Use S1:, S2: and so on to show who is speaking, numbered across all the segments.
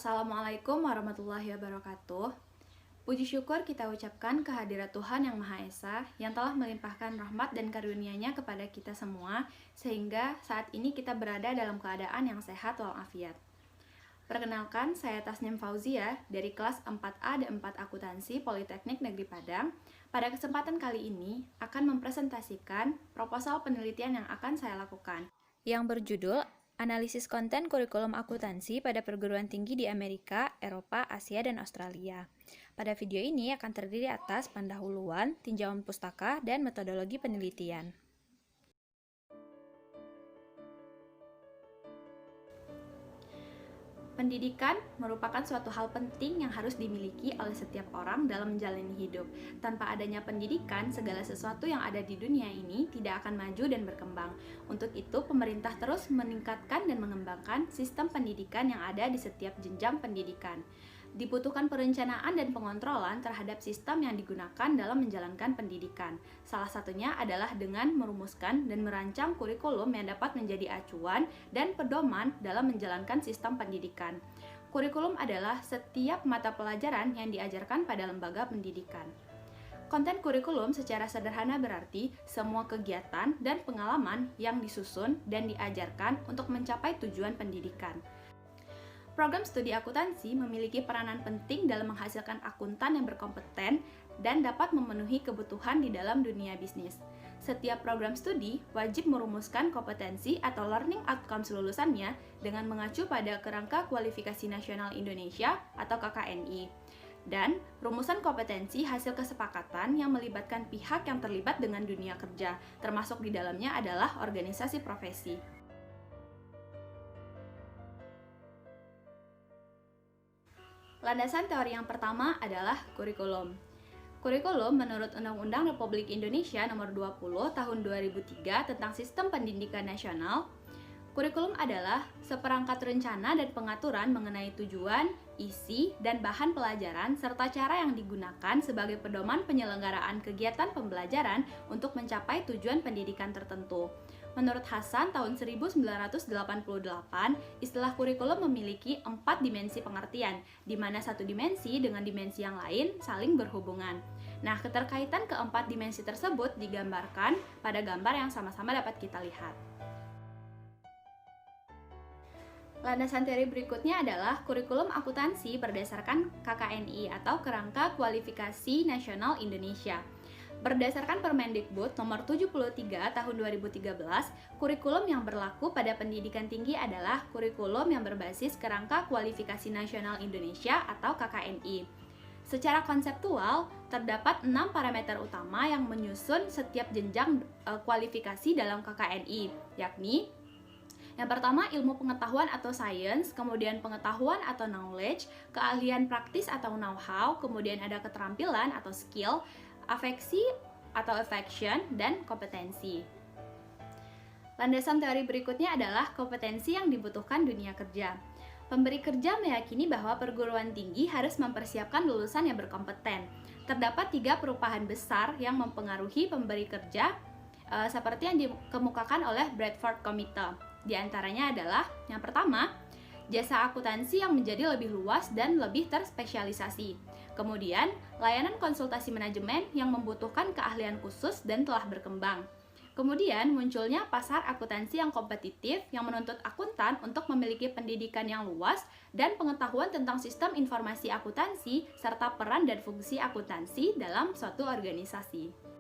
S1: Assalamualaikum warahmatullahi wabarakatuh. Puji syukur kita ucapkan kehadirat Tuhan Yang Maha Esa yang telah melimpahkan rahmat dan karunia-Nya kepada kita semua, sehingga saat ini kita berada dalam keadaan yang sehat walafiat. Perkenalkan, saya Tasnim Fauzia dari kelas 4A dan 4 Akuntansi Politeknik Negeri Padang. Pada kesempatan kali ini akan mempresentasikan proposal penelitian yang akan saya lakukan, yang berjudul Analisis Konten Kurikulum Akuntansi pada Perguruan Tinggi di Amerika, Eropa, Asia, dan Australia. Pada video ini akan terdiri atas pendahuluan, tinjauan pustaka, dan metodologi penelitian. Pendidikan merupakan suatu hal penting yang harus dimiliki oleh setiap orang dalam menjalani hidup. Tanpa adanya pendidikan, segala sesuatu yang ada di dunia ini tidak akan maju dan berkembang. Untuk itu, pemerintah terus meningkatkan dan mengembangkan sistem pendidikan yang ada di setiap jenjang pendidikan. Dibutuhkan perencanaan dan pengontrolan terhadap sistem yang digunakan dalam menjalankan pendidikan. Salah satunya adalah dengan merumuskan dan merancang kurikulum yang dapat menjadi acuan dan pedoman dalam menjalankan sistem pendidikan. Kurikulum adalah setiap mata pelajaran yang diajarkan pada lembaga pendidikan. Konten kurikulum secara sederhana berarti semua kegiatan dan pengalaman yang disusun dan diajarkan untuk mencapai tujuan pendidikan. Program studi akuntansi memiliki peranan penting dalam menghasilkan akuntan yang berkompeten dan dapat memenuhi kebutuhan di dalam dunia bisnis. Setiap program studi wajib merumuskan kompetensi atau learning outcomes lulusannya dengan mengacu pada Kerangka Kualifikasi Nasional Indonesia atau KKNI. Dan rumusan kompetensi hasil kesepakatan yang melibatkan pihak yang terlibat dengan dunia kerja, termasuk di dalamnya adalah organisasi profesi. Landasan teori yang pertama adalah kurikulum. Kurikulum menurut Undang-Undang Republik Indonesia Nomor 20 Tahun 2003 tentang Sistem Pendidikan Nasional. Kurikulum adalah seperangkat rencana dan pengaturan mengenai tujuan, isi, dan bahan pelajaran serta cara yang digunakan sebagai pedoman penyelenggaraan kegiatan pembelajaran untuk mencapai tujuan pendidikan tertentu. Menurut Hasan tahun 1988, istilah kurikulum memiliki 4 dimensi pengertian, di mana satu dimensi dengan dimensi yang lain saling berhubungan. Nah, keterkaitan keempat dimensi tersebut digambarkan pada gambar yang sama-sama dapat kita lihat. Landasan teori berikutnya adalah kurikulum akuntansi berdasarkan KKNI atau Kerangka Kualifikasi Nasional Indonesia. Berdasarkan Permendikbud Nomor 73 Tahun 2013, kurikulum yang berlaku pada pendidikan tinggi adalah kurikulum yang berbasis Kerangka Kualifikasi Nasional Indonesia atau KKNI. Secara konseptual, terdapat 6 parameter utama yang menyusun setiap jenjang kualifikasi dalam KKNI, yakni yang pertama, ilmu pengetahuan atau science, kemudian pengetahuan atau knowledge, keahlian praktis atau know-how, kemudian ada keterampilan atau skill, afeksi atau affection, dan kompetensi. Landasan teori berikutnya adalah kompetensi yang dibutuhkan dunia kerja. Pemberi kerja meyakini bahwa perguruan tinggi harus mempersiapkan lulusan yang berkompeten. Terdapat 3 perubahan besar yang mempengaruhi pemberi kerja seperti yang dikemukakan oleh Bradford Committee. Di antaranya adalah yang pertama, jasa akuntansi yang menjadi lebih luas dan lebih terspesialisasi. Kemudian, layanan konsultasi manajemen yang membutuhkan keahlian khusus dan telah berkembang. Kemudian, munculnya pasar akuntansi yang kompetitif yang menuntut akuntan untuk memiliki pendidikan yang luas dan pengetahuan tentang sistem informasi akuntansi serta peran dan fungsi akuntansi dalam suatu organisasi.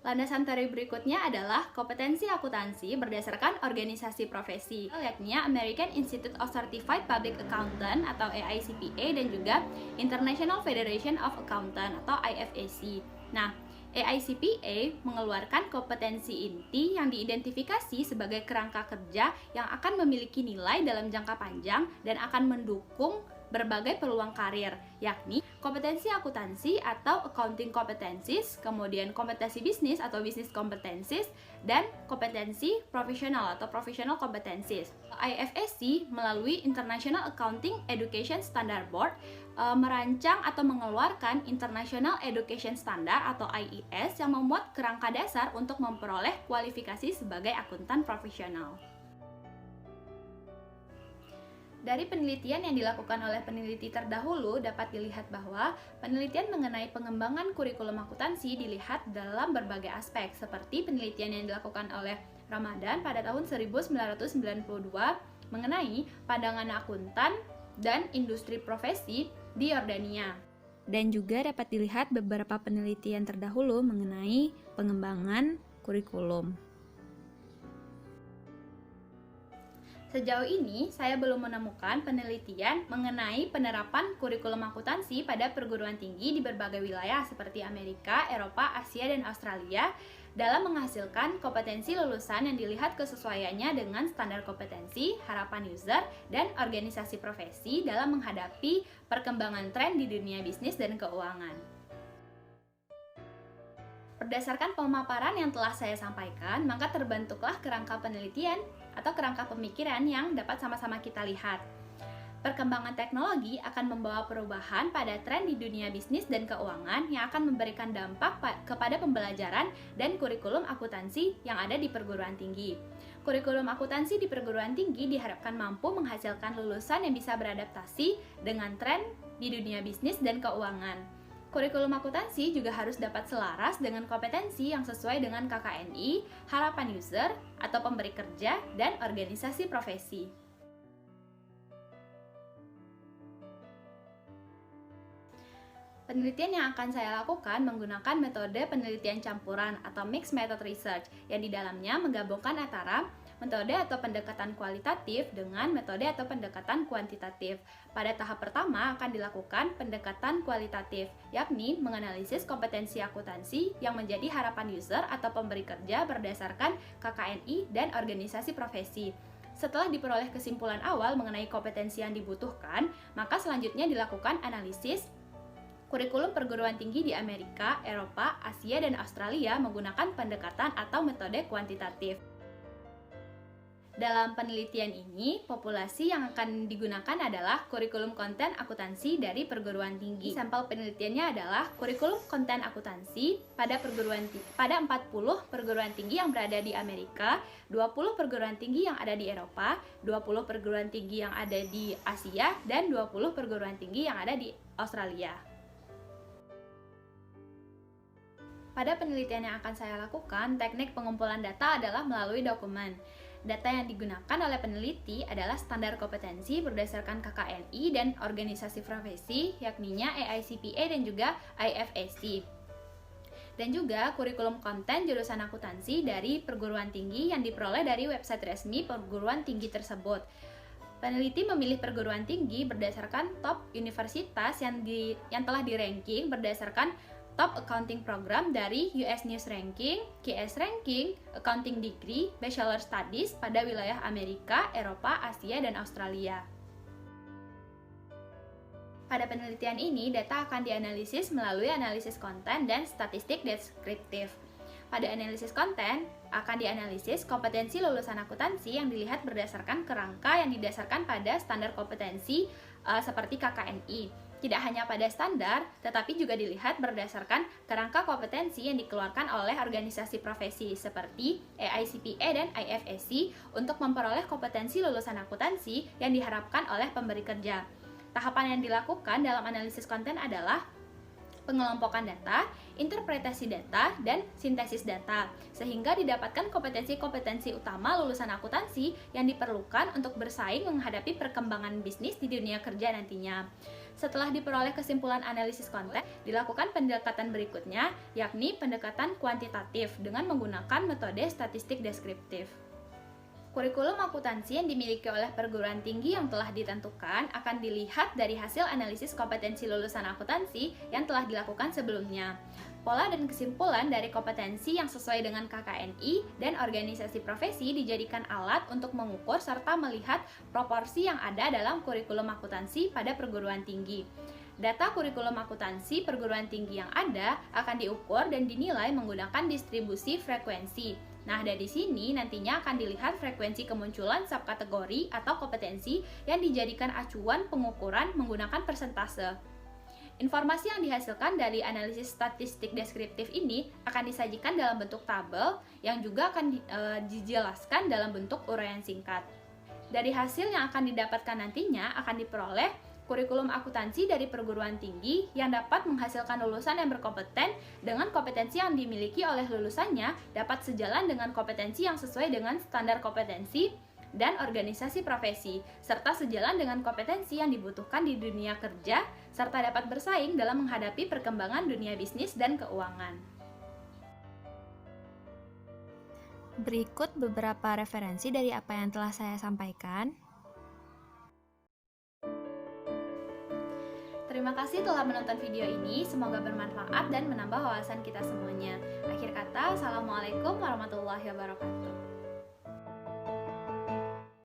S1: Landasan teori berikutnya adalah kompetensi akuntansi berdasarkan organisasi profesi, yakni American Institute of Certified Public Accountant atau AICPA dan juga International Federation of Accountants atau IFAC. Nah, AICPA mengeluarkan kompetensi inti yang diidentifikasi sebagai kerangka kerja yang akan memiliki nilai dalam jangka panjang dan akan mendukung berbagai peluang karir, yakni kompetensi akuntansi atau accounting competencies, kemudian kompetensi bisnis atau business competencies, dan kompetensi profesional atau professional competencies. IFSC melalui International Accounting Education Standard Board merancang atau mengeluarkan International Education Standard atau IES yang memuat kerangka dasar untuk memperoleh kualifikasi sebagai akuntan profesional. Dari penelitian yang dilakukan oleh peneliti terdahulu dapat dilihat bahwa penelitian mengenai pengembangan kurikulum akuntansi dilihat dalam berbagai aspek, seperti penelitian yang dilakukan oleh Ramadan pada tahun 1992 mengenai pandangan akuntan dan industri profesi di Yordania. Dan juga dapat dilihat beberapa penelitian terdahulu mengenai pengembangan kurikulum. Sejauh ini, saya belum menemukan penelitian mengenai penerapan kurikulum akuntansi pada perguruan tinggi di berbagai wilayah seperti Amerika, Eropa, Asia, dan Australia dalam menghasilkan kompetensi lulusan yang dilihat kesesuaiannya dengan standar kompetensi, harapan user, dan organisasi profesi dalam menghadapi perkembangan tren di dunia bisnis dan keuangan. Berdasarkan pemaparan yang telah saya sampaikan, maka terbentuklah kerangka penelitian atau kerangka pemikiran yang dapat sama-sama kita lihat. Perkembangan teknologi akan membawa perubahan pada tren di dunia bisnis dan keuangan yang akan memberikan dampak kepada pembelajaran dan kurikulum akuntansi yang ada di perguruan tinggi. Kurikulum akuntansi di perguruan tinggi diharapkan mampu menghasilkan lulusan yang bisa beradaptasi dengan tren di dunia bisnis dan keuangan. Kurikulum akuntansi juga harus dapat selaras dengan kompetensi yang sesuai dengan KKNI, harapan user, atau pemberi kerja, dan organisasi profesi. Penelitian yang akan saya lakukan menggunakan metode penelitian campuran atau mixed method research, yang di dalamnya menggabungkan antara metode atau pendekatan kualitatif dengan metode atau pendekatan kuantitatif. Pada tahap pertama akan dilakukan pendekatan kualitatif, yakni menganalisis kompetensi akuntansi yang menjadi harapan user atau pemberi kerja berdasarkan KKNI dan organisasi profesi. Setelah diperoleh kesimpulan awal mengenai kompetensi yang dibutuhkan, maka selanjutnya dilakukan analisis kurikulum perguruan tinggi di Amerika, Eropa, Asia, dan Australia menggunakan pendekatan atau metode kuantitatif. Dalam penelitian ini, populasi yang akan digunakan adalah kurikulum konten akuntansi dari perguruan tinggi. Sampel penelitiannya adalah kurikulum konten akuntansi pada 40 perguruan tinggi yang berada di Amerika, 20 perguruan tinggi yang ada di Eropa, 20 perguruan tinggi yang ada di Asia, dan 20 perguruan tinggi yang ada di Australia. Pada penelitian yang akan saya lakukan, teknik pengumpulan data adalah melalui dokumen. Data yang digunakan oleh peneliti adalah standar kompetensi berdasarkan KKNI dan organisasi profesi, yakninya AICPA dan juga IFSC. Dan juga kurikulum konten jurusan akuntansi dari perguruan tinggi yang diperoleh dari website resmi perguruan tinggi tersebut. Peneliti memilih perguruan tinggi berdasarkan top universitas yang telah di-ranking berdasarkan Top Accounting Program dari US News Ranking, QS Ranking, Accounting Degree, Bachelor Studies pada wilayah Amerika, Eropa, Asia, dan Australia. Pada penelitian ini, data akan dianalisis melalui analisis konten dan statistik deskriptif. Pada analisis konten, akan dianalisis kompetensi lulusan akuntansi yang dilihat berdasarkan kerangka yang didasarkan pada standar kompetensi seperti KKNI. Tidak hanya pada standar, tetapi juga dilihat berdasarkan kerangka kompetensi yang dikeluarkan oleh organisasi profesi seperti AICPA dan IFSC untuk memperoleh kompetensi lulusan akuntansi yang diharapkan oleh pemberi kerja. Tahapan yang dilakukan dalam analisis konten adalah pengelompokan data, interpretasi data, dan sintesis data, sehingga didapatkan kompetensi-kompetensi utama lulusan akuntansi yang diperlukan untuk bersaing menghadapi perkembangan bisnis di dunia kerja nantinya. Setelah diperoleh kesimpulan analisis konten, dilakukan pendekatan berikutnya, yakni pendekatan kuantitatif dengan menggunakan metode statistik deskriptif. Kurikulum akuntansi yang dimiliki oleh perguruan tinggi yang telah ditentukan akan dilihat dari hasil analisis kompetensi lulusan akuntansi yang telah dilakukan sebelumnya. Pola dan kesimpulan dari kompetensi yang sesuai dengan KKNI dan organisasi profesi dijadikan alat untuk mengukur serta melihat proporsi yang ada dalam kurikulum akuntansi pada perguruan tinggi. Data kurikulum akuntansi perguruan tinggi yang ada akan diukur dan dinilai menggunakan distribusi frekuensi. Nah, dari sini nantinya akan dilihat frekuensi kemunculan subkategori atau kompetensi yang dijadikan acuan pengukuran menggunakan persentase. Informasi yang dihasilkan dari analisis statistik deskriptif ini akan disajikan dalam bentuk tabel yang juga akan dijelaskan dalam bentuk uraian singkat. Dari hasil yang akan didapatkan nantinya akan diperoleh kurikulum akuntansi dari perguruan tinggi yang dapat menghasilkan lulusan yang berkompeten dengan kompetensi yang dimiliki oleh lulusannya dapat sejalan dengan kompetensi yang sesuai dengan standar kompetensi dan organisasi profesi, serta sejalan dengan kompetensi yang dibutuhkan di dunia kerja, serta dapat bersaing dalam menghadapi perkembangan dunia bisnis dan keuangan.
S2: Berikut beberapa referensi dari apa yang telah saya sampaikan.
S1: Terima kasih telah menonton video ini, semoga bermanfaat dan menambah wawasan kita semuanya. Akhir kata, Assalamualaikum warahmatullahi wabarakatuh.